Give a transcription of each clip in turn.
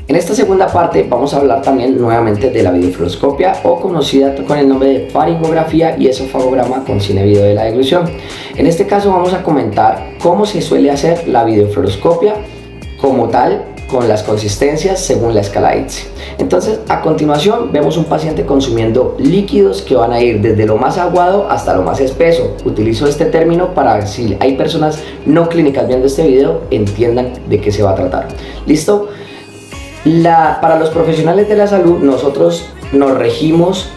En esta segunda parte vamos a hablar también nuevamente de la videofluoroscopia, o conocida con el nombre de faringografía y esofagograma con cine video de la deglución. En este caso vamos a comentar cómo se suele hacer la videofluoroscopia como tal, con las consistencias según la escala ITSE. Entonces, a continuación vemos un paciente consumiendo líquidos que van a ir desde lo más aguado hasta lo más espeso. Utilizo este término para si hay personas no clínicas viendo este video entiendan de qué se va a tratar. ¿Listo? Para los profesionales de la salud, nosotros nos regimos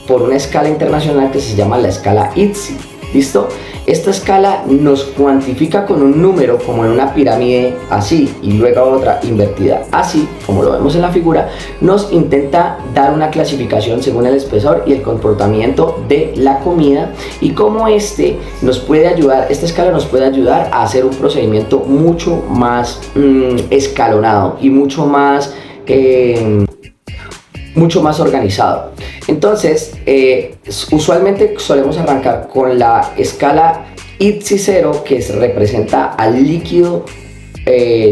por una escala internacional que se llama la escala ITSE. ¿Listo? Esta escala nos cuantifica con un número como en una pirámide así y luego otra invertida así, como lo vemos en la figura. Nos intenta dar una clasificación según el espesor y el comportamiento de la comida, y cómo esta escala nos puede ayudar a hacer un procedimiento mucho más escalonado y mucho más organizado. Entonces, usualmente solemos arrancar con la escala ITSE 0, que representa al líquido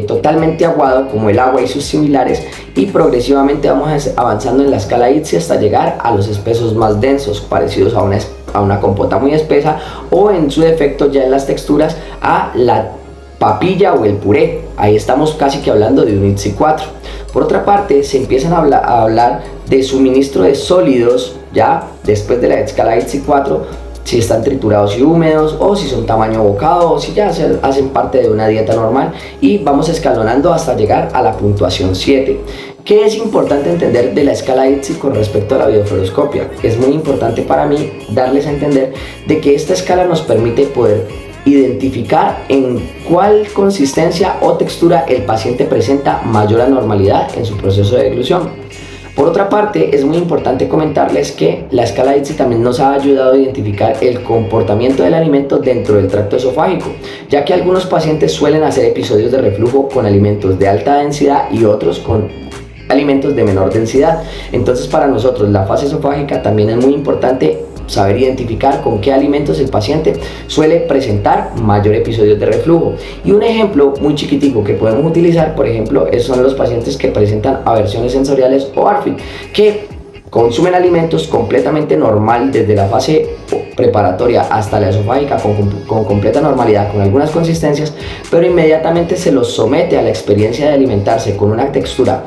totalmente aguado como el agua y sus similares, y progresivamente vamos avanzando en la escala ITSE hasta llegar a los espesos más densos, parecidos a una compota muy espesa, o en su defecto ya en las texturas a la papilla o el puré. Ahí estamos casi que hablando de un ITSE 4. Por otra parte, se empiezan a hablar de suministro de sólidos ya después de la escala ITSE 4, si están triturados y húmedos, o si son tamaño bocado, o si ya hacen parte de una dieta normal, y vamos escalonando hasta llegar a la puntuación 7. ¿Qué es importante entender de la escala ITSE con respecto a la videofluoroscopia? Es muy importante para mí darles a entender de que esta escala nos permite poder identificar en cuál consistencia o textura el paciente presenta mayor anormalidad en su proceso de deglución. Por otra parte, es muy importante comentarles que la escala ITSE también nos ha ayudado a identificar el comportamiento del alimento dentro del tracto esofágico, ya que algunos pacientes suelen hacer episodios de reflujo con alimentos de alta densidad y otros con alimentos de menor densidad. Entonces, para nosotros la fase esofágica también es muy importante saber identificar con qué alimentos el paciente suele presentar mayor episodios de reflujo. Y un ejemplo muy chiquitico que podemos utilizar, por ejemplo, son los pacientes que presentan aversiones sensoriales o ARFID, que consumen alimentos completamente normal desde la fase preparatoria hasta la esofágica con completa normalidad, con algunas consistencias, pero inmediatamente se los somete a la experiencia de alimentarse con una textura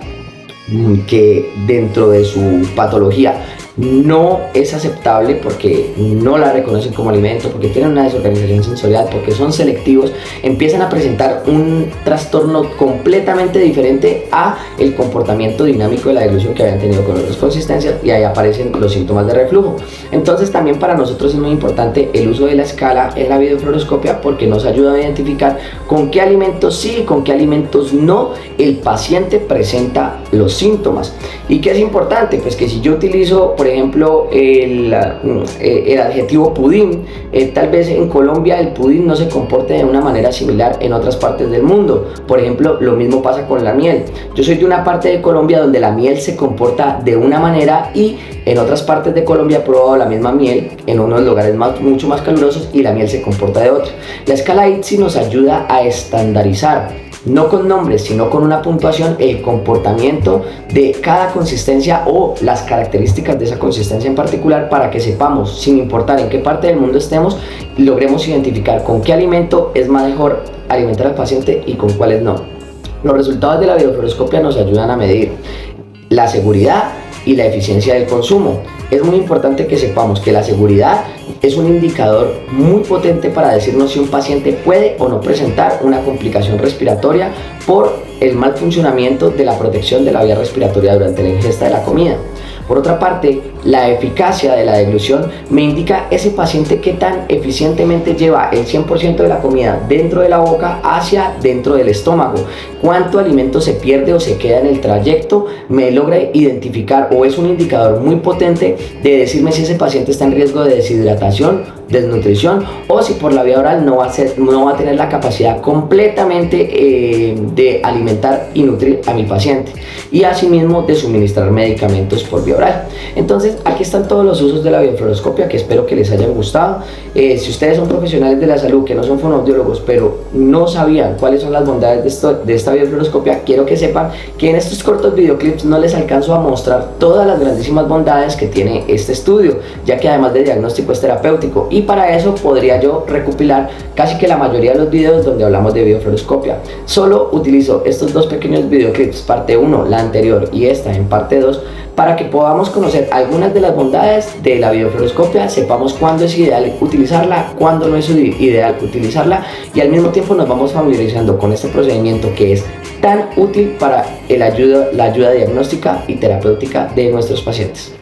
que dentro de su patología no es aceptable, porque no la reconocen como alimento, porque tienen una desorganización sensorial, porque son selectivos, empiezan a presentar un trastorno completamente diferente a el comportamiento dinámico de la deglución que habían tenido con otras consistencias, y ahí aparecen los síntomas de reflujo. Entonces también para nosotros es muy importante el uso de la escala en la videofluoroscopia, porque nos ayuda a identificar con qué alimentos sí y con qué alimentos no el paciente presenta los síntomas. ¿Y qué es importante? Pues que si yo utilizo, por ejemplo, el adjetivo pudín, tal vez en Colombia el pudín no se comporte de una manera similar en otras partes del mundo. Por ejemplo, lo mismo pasa con la miel. Yo soy de una parte de Colombia donde la miel se comporta de una manera, y en otras partes de Colombia he probado la misma miel en unos lugares mucho más calurosos y la miel se comporta de otra. La escala ITSE nos ayuda a estandarizar, no con nombres, sino con una puntuación, el comportamiento de cada consistencia o las características de esa consistencia en particular, para que sepamos, sin importar en qué parte del mundo estemos, logremos identificar con qué alimento es mejor alimentar al paciente y con cuáles no. Los resultados de la videofluoroscopia nos ayudan a medir la seguridad y la eficiencia del consumo. Es muy importante que sepamos que la seguridad es un indicador muy potente para decirnos si un paciente puede o no presentar una complicación respiratoria por el mal funcionamiento de la protección de la vía respiratoria durante la ingesta de la comida. Por otra parte, la eficacia de la deglución me indica ese paciente qué tan eficientemente lleva el 100% de la comida dentro de la boca hacia dentro del estómago, cuánto alimento se pierde o se queda en el trayecto. Me logra identificar, o es un indicador muy potente de decirme si ese paciente está en riesgo de deshidratación desnutrición, o si por la vía oral no va a tener la capacidad completamente de alimentar y nutrir a mi paciente, y asimismo de suministrar medicamentos por vía oral. Entonces aquí están todos los usos de la biofluoroscopia, que espero que les hayan gustado. Si ustedes son profesionales de la salud que no son fonoaudiólogos, pero no sabían cuáles son las bondades de esta biofluoroscopia, quiero que sepan que en estos cortos videoclips no les alcanzo a mostrar todas las grandísimas bondades que tiene este estudio, ya que además de diagnóstico es terapéutico, y para eso podría yo recopilar casi que la mayoría de los videos donde hablamos de biofluoroscopia. Solo utilizo estos dos pequeños videoclips, parte 1, la anterior, y esta en parte 2, para que podamos conocer algunas de las bondades de la biofluoroscopia, sepamos cuándo es ideal utilizarla, cuándo no es ideal utilizarla, y al mismo tiempo nos vamos familiarizando con este procedimiento que es tan útil para la ayuda diagnóstica y terapéutica de nuestros pacientes.